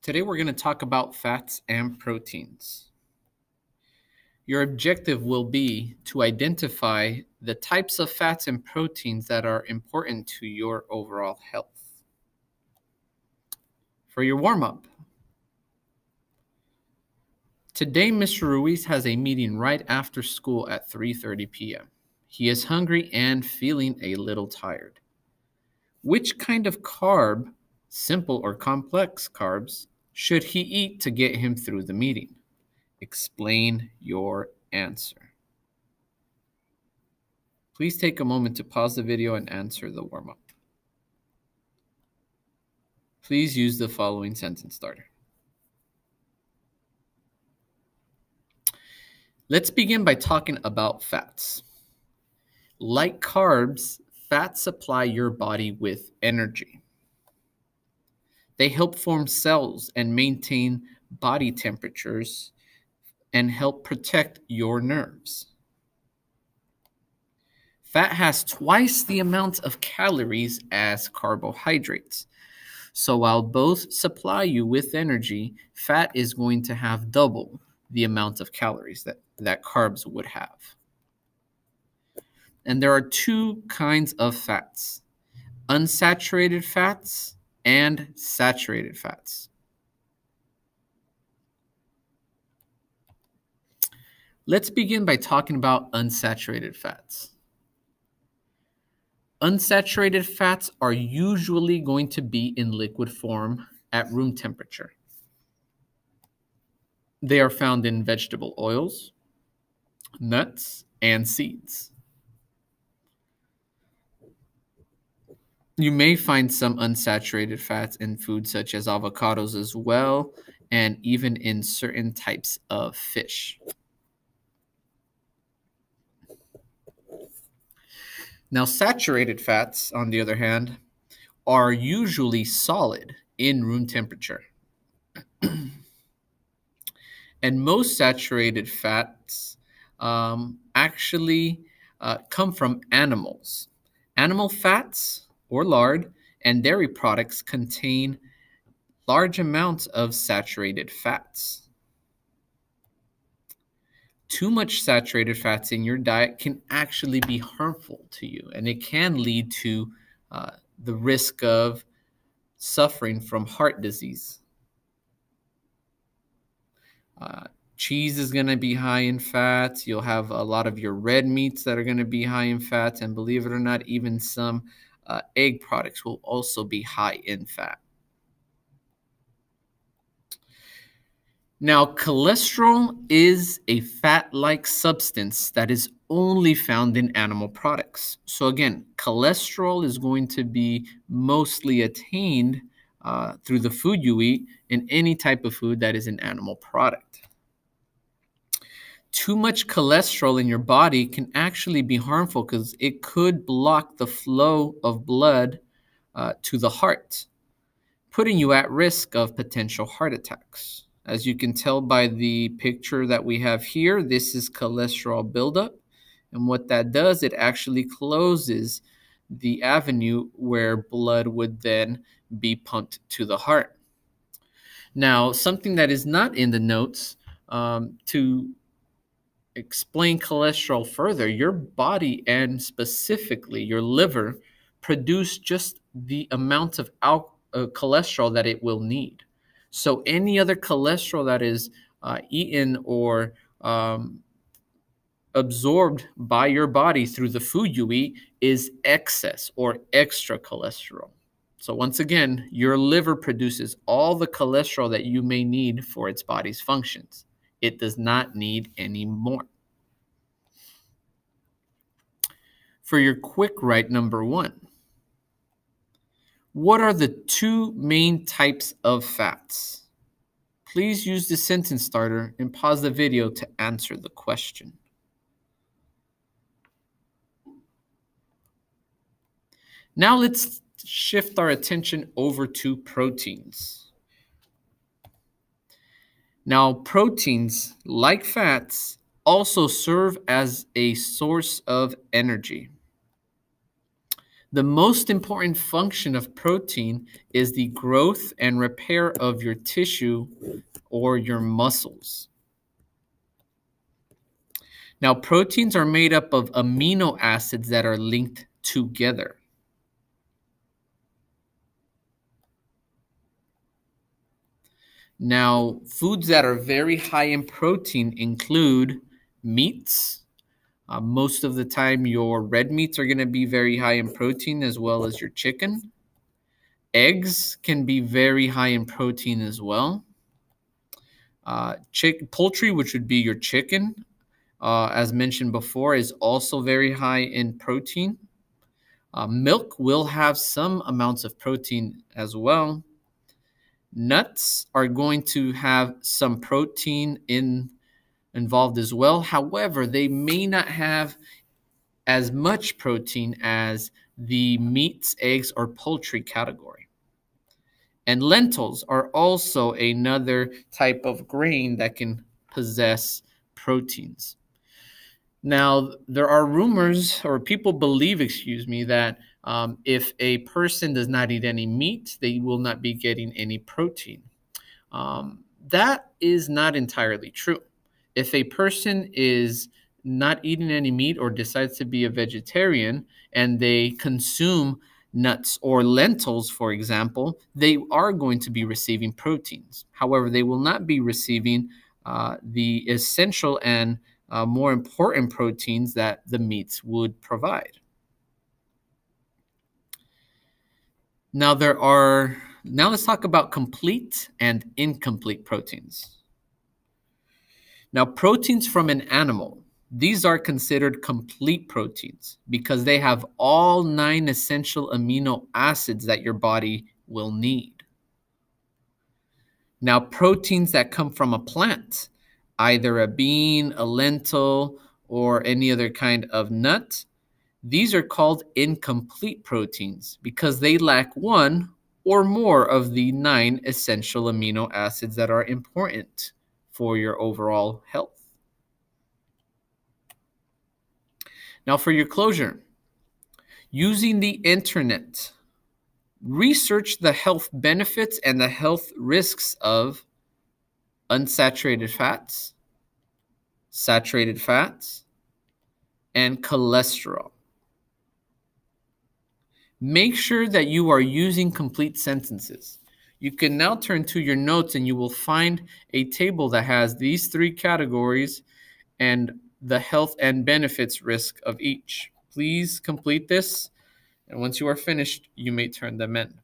Today we're going to talk about fats and proteins. Your objective will be to identify the types of fats and proteins that are important to your overall health. For your warm-up, today Mr. Ruiz has a meeting right after school at 3:30 p.m. He is hungry and feeling a little tired. Which kind of carb, simple or complex carbs, should he eat to get him through the meeting? Explain your answer. Please take a moment to pause the video and answer the warm-up. Please use the following sentence starter. Let's begin by talking about fats. Like carbs, fats supply your body with energy. They help form cells and maintain body temperatures and help protect your nerves. Fat has twice the amount of calories as carbohydrates. So while both supply you with energy, fat is going to have double the amount of calories that carbs would have. And there are two kinds of fats: unsaturated fats and saturated fats. Let's begin by talking about unsaturated fats. Unsaturated fats are usually going to be in liquid form at room temperature. They are found in vegetable oils, nuts, and seeds. You may find some unsaturated fats in foods such as avocados as well, and even in certain types of fish. Now, saturated fats, on the other hand, are usually solid in room temperature. And most saturated fats actually come from animals. Animal fats or lard and dairy products contain large amounts of saturated fats. Too much saturated fats in your diet can actually be harmful to you, and it can lead to the risk of suffering from heart disease. Cheese is going to be high in fats. You'll have a lot of your red meats that are going to be high in fats, and believe it or not, even some egg products will also be high in fat. Now, cholesterol is a fat-like substance that is only found in animal products. So again, cholesterol is going to be mostly attained through the food you eat in any type of food that is an animal product. Too much cholesterol in your body can actually be harmful because it could block the flow of blood to the heart, putting you at risk of potential heart attacks. As you can tell by the picture that we have here, this is cholesterol buildup. And what that does, it actually closes the avenue where blood would then be pumped to the heart. Now, something that is not in the notes, to explain cholesterol further, your body and specifically your liver produce just the amount of cholesterol that it will need. So any other cholesterol that is eaten or absorbed by your body through the food you eat is excess or extra cholesterol. So once again, your liver produces all the cholesterol that you may need for its body's functions. It does not need any more. For your quick write number 1, what are the two main types of fats? Please use the sentence starter and pause the video to answer the question. Now let's shift our attention over to proteins. Now, proteins, like fats, also serve as a source of energy. The most important function of protein is the growth and repair of your tissue or your muscles. Now, proteins are made up of amino acids that are linked together. Now, foods that are very high in protein include meats. Most of the time, your red meats are going to be very high in protein, as well as your chicken. Eggs can be very high in protein as well. Poultry, which would be your chicken, as mentioned before, is also very high in protein. Milk will have some amounts of protein as well. Nuts are going to have some protein involved as well. However, they may not have as much protein as the meats, eggs, or poultry category. And lentils are also another type of grain that can possess proteins. Now, there are rumors, or people believe, that if a person does not eat any meat, they will not be getting any protein. That is not entirely true. If a person is not eating any meat or decides to be a vegetarian and they consume nuts or lentils, for example, they are going to be receiving proteins. However, they will not be receiving the essential and more important proteins that the meats would provide. Now let's talk about complete and incomplete proteins. Now, proteins from an animal, these are considered complete proteins because they have all 9 essential amino acids that your body will need. Now, proteins that come from a plant, either a bean, a lentil, or any other kind of nut, these are called incomplete proteins because they lack one or more of the 9 essential amino acids that are important for your overall health. Now, for your closure, using the internet, research the health benefits and the health risks of unsaturated fats, saturated fats, and cholesterol. Make sure that you are using complete sentences. You can now turn to your notes and you will find a table that has these 3 categories and the health and benefits risk of each. Please complete this, and once you are finished, you may turn them in.